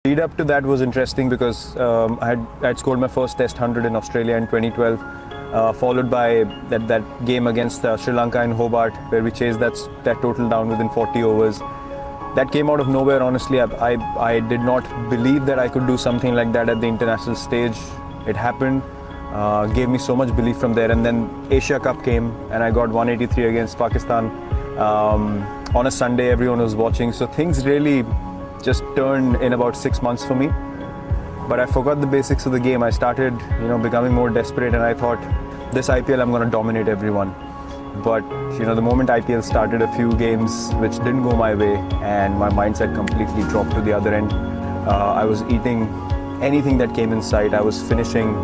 Lead up to that was interesting because I'd scored my first Test 100 in Australia in 2012, followed by that game against Sri Lanka in Hobart, where we chased that total down within 40 overs. That came out of nowhere, honestly. I did not believe that I could do something like that at the international stage. It happened, gave me so much belief from there. And then Asia Cup came and I got 183 against Pakistan. On a Sunday, everyone was watching. So things really just turned in about 6 months for me. But I forgot the basics of the game. I started, becoming more desperate, and I thought, this IPL, I'm going to dominate everyone. But, the moment IPL started, a few games which didn't go my way, and my mindset completely dropped to the other end. I was eating anything that came in sight. I was finishing,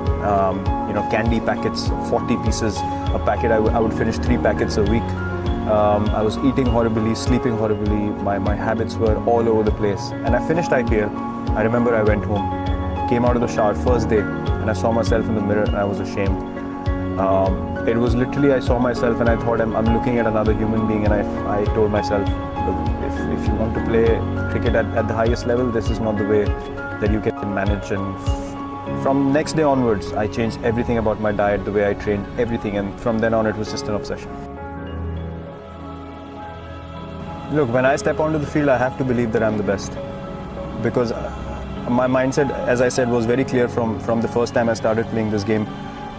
candy packets, 40 pieces a packet. I would finish 3 packets a week. I was eating horribly, sleeping horribly. My habits were all over the place. And I finished IPL. I remember I went home, came out of the shower first day, and I saw myself in the mirror and I was ashamed. It was literally, I saw myself and I thought I'm looking at another human being, and I told myself, look, if you want to play cricket at the highest level, this is not the way that you can manage. And from next day onwards, I changed everything about my diet, the way I trained, everything, and from then on it was just an obsession. Look, when I step onto the field, I have to believe that I'm the best, because my mindset, as I said, was very clear from the first time I started playing this game.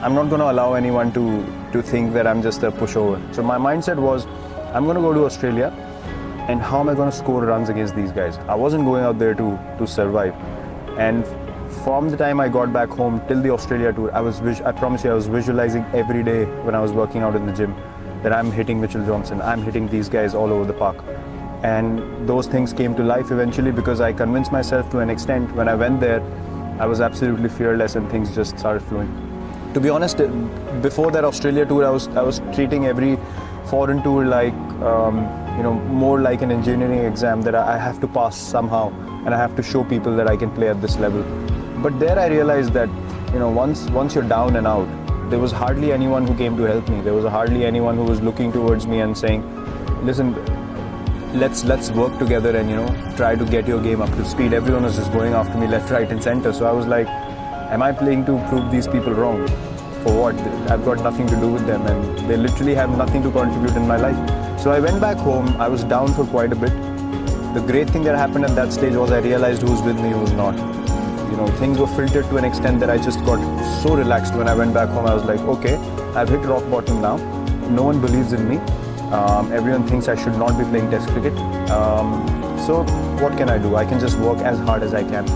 I'm not going to allow anyone to think that I'm just a pushover. So my mindset was, I'm going to go to Australia, and how am I going to score runs against these guys? I wasn't going out there to survive. And from the time I got back home till the Australia tour, I promise you, I was visualizing every day when I was working out in the gym that I'm hitting Mitchell Johnson, I'm hitting these guys all over the park. And those things came to life eventually because I convinced myself to an extent. When I went there, I was absolutely fearless and things just started flowing. To be honest, before that Australia tour, I was treating every foreign tour like, more like an engineering exam that I have to pass somehow, and I have to show people that I can play at this level. But there I realized that, once you're down and out, there was hardly anyone who came to help me. There was hardly anyone who was looking towards me and saying, listen, let's work together and try to get your game up to speed. Everyone was just going after me left, right and center. So I was like, am I playing to prove these people wrong? For what? I've got nothing to do with them, and they literally have nothing to contribute in my life. So I went back home. I was down for quite a bit. The great thing that happened at that stage was I realized who's with me, who's not. Things were filtered to an extent that I just got so relaxed when I went back home. I was like, okay, I've hit rock bottom now. No one believes in me. Everyone thinks I should not be playing Test cricket. So what can I do? I can just work as hard as I can.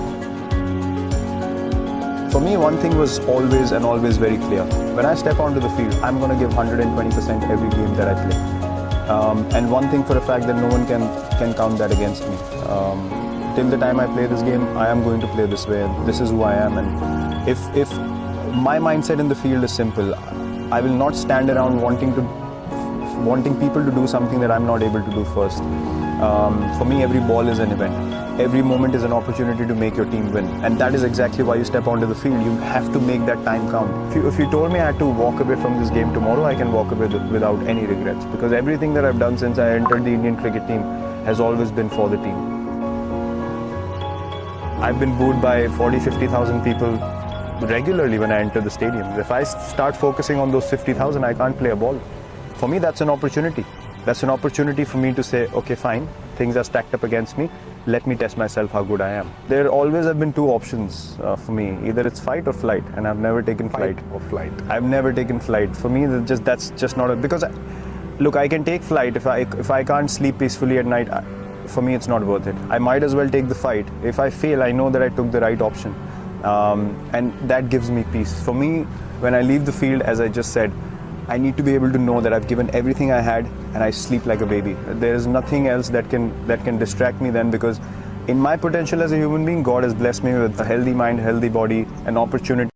For me, one thing was always very clear. When I step onto the field, I'm going to give 120% every game that I play. And one thing for a fact that no one can count that against me. Till the time I play this game, I am going to play this way. This is who I am. And if my mindset in the field is simple, I will not stand around wanting people to do something that I'm not able to do first. For me, every ball is an event. Every moment is an opportunity to make your team win. And that is exactly why you step onto the field. You have to make that time count. If you told me I had to walk away from this game tomorrow, I can walk away without any regrets. Because everything that I've done since I entered the Indian cricket team has always been for the team. I've been booed by 40,000-50,000 people regularly when I enter the stadium. If I start focusing on those 50,000, I can't play a ball. For me, that's an opportunity. That's an opportunity for me to say, okay, fine, things are stacked up against me. Let me test myself how good I am. There always have been 2 options for me. Either it's fight or flight, and I've never taken flight. I've never taken flight. For me, that's just not because look, I can take flight if I can't sleep peacefully at night. For me, it's not worth it. I might as well take the fight. If I fail, I know that I took the right option, and that gives me peace. For me, when I leave the field, as I just said, I need to be able to know that I've given everything I had and I sleep like a baby. There is nothing else that can distract me then, because in my potential as a human being, God has blessed me with a healthy mind, healthy body, an opportunity